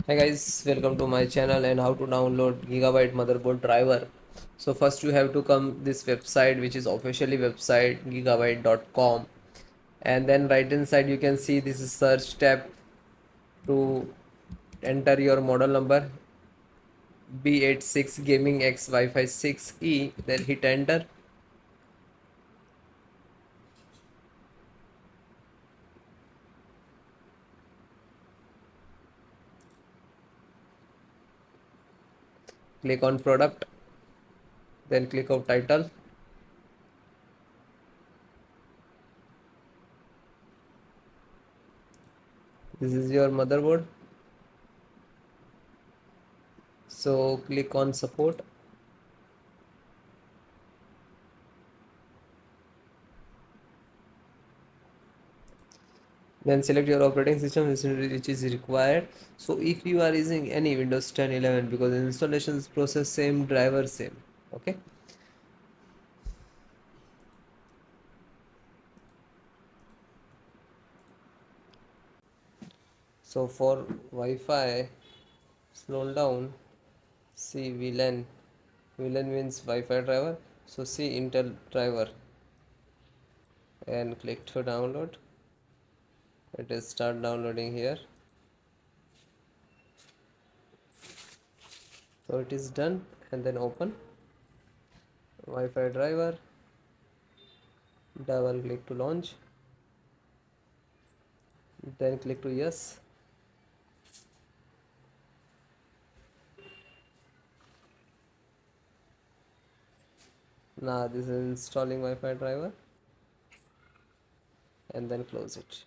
Hi guys, welcome to my channel and how to download Gigabyte motherboard driver. So first you have to come this website which is officially website gigabyte.com, and then right inside you can see this is search tab to enter your model number B86 Gaming X Wi-Fi 6E, then hit enter. Click on product, then click on title. This is your motherboard. So click on support. Then select your operating system which is required. So if you are using any Windows 10 11, because installations process same, driver same. Okay, so for Wi-Fi, scroll down, see VLAN means Wi-Fi driver, so see Intel driver and click to download. It is start downloading here. So it is done, and then open Wi-Fi driver, double click to launch, then click to yes. Now this is installing Wi-Fi driver, and then close it.